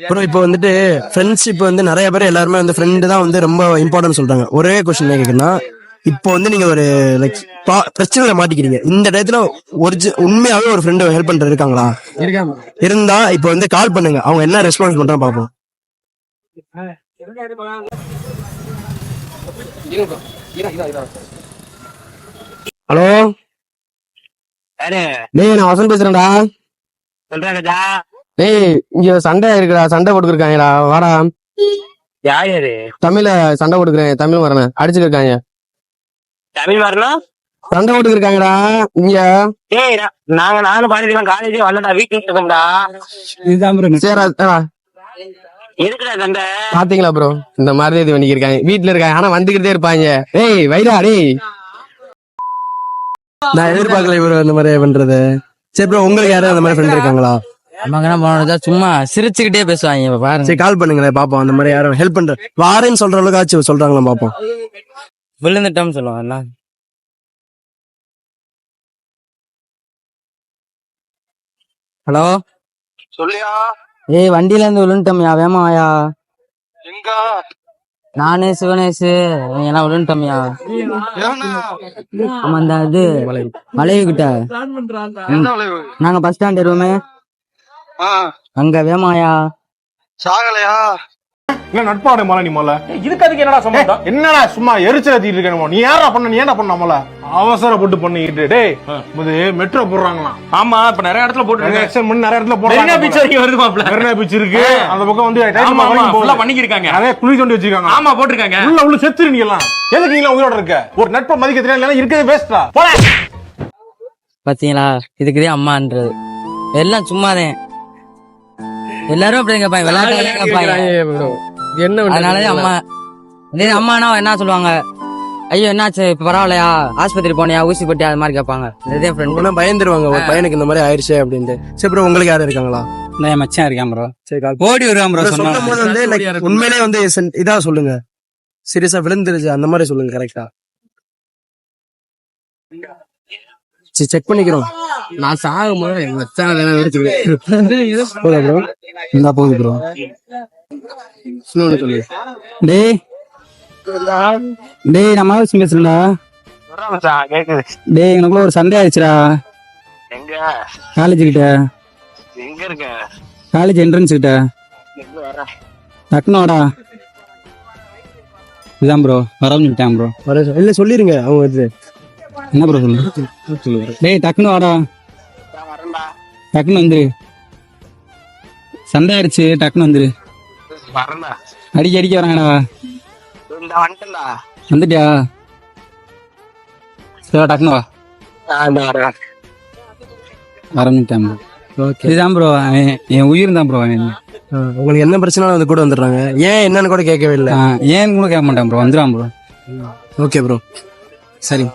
அப்புறம் இப்போ வந்துட்டு ஃப்ரெண்ட்ஷிப் வந்து நிறைய பேர் எல்லாருமே வந்து ஃப்ரெண்டு தான் வந்து ரொம்ப இம்பார்ட்டன்ட் சொல்றாங்க. ஒரே கொஸ்டின் கேட்கணும்னா, இப்போ வந்து நீங்க ஒரு லைக் பிரச்சனையில மாட்டிக்கிறீங்க, இந்த டயத்துல உண்மையாவே ஒரு ஃப்ரெண்டு ஹெல்ப் பண்றது இருக்காங்களா? இருந்தா இப்போ வந்து கால் பண்ணுங்க, அவங்க என்ன ரெஸ்பான்ஸ் பண்றாங்க பாப்போம். ஹலோ, டேய் நான் வசந்த் பேசுறேன்டா. டேய் இங்க சண்டை இருக்குடா, சண்டை போட்டுருக்காங்கடா, வாடா. யாரு தமிழ சண்டை போட்டுக்கிறேன், தமிழ் வரணும் அடிச்சுருக்காங்க. தமிழ் வரணும் சண்டை போட்டுருக்காங்கடா இங்க. ஏய் நானும் பாத்துக்கலாம், காலேஜே வரலடா, வீட்டுல இருக்கோம்டா. எதுக்குடா சண்டை? பாத்தீங்களா ப்ரோ, இந்த மாதிரி இது பண்ணிருக்காங்க, வீட்டுல இருக்காங்க ஆனா வந்துகிட்டே இருப்பாங்க. டேய் வைடா டேய், நான் எதிர்பார்க்கல இவரு அந்த மாதிரி பண்றது. சரி ப்ரோ, உங்களுக்கு யாரும் அந்த மாதிரி ஃப்ரெண்ட் இருக்காங்களா? சும்மா சிரிச்சுக்கிட்டே பேசுவாங்க பாருங்க. சரி கால் பண்ணுங்களேன் பாப்போம், அந்த மாதிரி யாரும் ஹெல்ப் பண்ற வாரேன்னு சொல்ற அளவுக்கு ஆச்சு சொல்றாங்களா பாப்போம். விழுந்துட்டோம் சொல்லுவாங்க. ஹலோ சொல்லியா? ஏய் வண்டியில இருந்து விழுந்துட்டோம்யா, வேமாயா. எங்க? நானு சிவனேஷ் எல்லாம் விழுந்துட்டோம்யா. ஆமா இந்த இது மலைவு கிட்ட நாங்க பஸ் ஸ்டாண்ட் வருவோமே அங்க வேமாயா. சாகலையா? இல்ல நட்பாடு மலை நீ மலை இதுக்கு அதுக்கு என்னடா சம்பந்தம்? என்னடா சும்மா எரிச்சல் ஏத்திட்டு இருக்கணுமோ? நீ யாரா பண்ண, நீ ஏன்டா பண்ண மலை அவசரப்பட்டு பண்ணிக்கிட்டு? டேய் இது மெட்ரோ போடுறாங்களாம். ஆமா இப்ப நிறைய இடத்துல போட்டு எக்ஸ்டெண்ட் பண்ணி நிறைய இடத்துல போடுறாங்க. மெரினா பீச் வரைக்கும் வருது மாப்ள. மெரினா பீச் இருக்கு, அந்த பக்கம் வந்து ஆமா ஆமா ஃபுல்லா பண்ணிக்கிருக்காங்க. நிறைய குழி தோண்டி வச்சிருக்காங்க. ஆமா போட்டுருக்காங்க. உள்ள செத்துரு நீ எல்லாம். எதுக்கு நீங்க உயிரோட இருக்க? ஒரு நட்பை மதிக்க தெரியல, இருக்கதே வேஸ்டா. போடா. பாத்தீங்களா, இதுக்குதே அம்மான்றது. எல்லாம் சும்மாதான், எல்லாரும் அப்படி கேட்பாங்க, விளையாட்டு கேட்பாங்க. அதனாலதான் அம்மா அம்மானா என்ன சொல்லுவாங்க, ஐயோ என்னாச்சு இப்ப பரவாயில்லையா, ஆஸ்பத்திரி போனியா, ஊசி போட்டியா, அது மாதிரி கேட்பாங்க. இதே ஃப்ரெண்ட் பயந்துருவாங்க, ஒரு பையனுக்கு இந்த மாதிரி ஆயிடுச்சு அப்படின்ட்டு. சரி ப்ரோ, உங்களுக்கு யாரும் இருக்காங்களா? நான் மச்சான் இருக்கேன் ப்ரோ. சரி ஓடி வருவான் ப்ரோ. சொல்லும் போது வந்து உண்மையிலே வந்து இதா சொல்லுங்க, சீரியஸா விழுந்துருச்சு அந்த மாதிரி சொல்லுங்க, கரெக்டா? செக் பண்ணிக்கிறோம். நான் சாகும் போது எங்க மச்சான் ப்ரோ இந்த போகுது ப்ரோ. டேய் டேய் நம்ம பேசுறா. டேய் எனக்குள்ள ஒரு சண்டை ஆயிடுச்சுடா. எங்க? காலேஜ் கிட்ட. எங்க இருக்க? காலேஜ் என்ட்ரன்ஸ் கிட்ட. டக்குனோடா இதான் ப்ரோ வரவும் சொல்லிட்டேன் ப்ரோ. இல்ல சொல்லிருங்க அவங்க இது என்ன ப்ரோ சொல்லு. டேய் டக்குனு வாடா, டக்குனு வந்துரு, சண்டை ஆயிடுச்சு, டக்குனு வந்துரு. அடிக்க வராங்கடா. வந்துட்டியா? சரி டக்குனு வா. ஆரம்பிட்டேன் ப்ரோ. இதுதான் ப்ரோ, என் உயிர் தான் ப்ரோ. உங்களுக்கு என்ன பிரச்சனை வந்து கூட வந்துடுறாங்க, ஏன் என்னன்னு கூட கேட்கவே இல்லை. ஏன்னு கூட கேட்க மாட்டேன் ப்ரோ, வந்துடுவான் ப்ரோ. ஓகே ப்ரோ, சரி.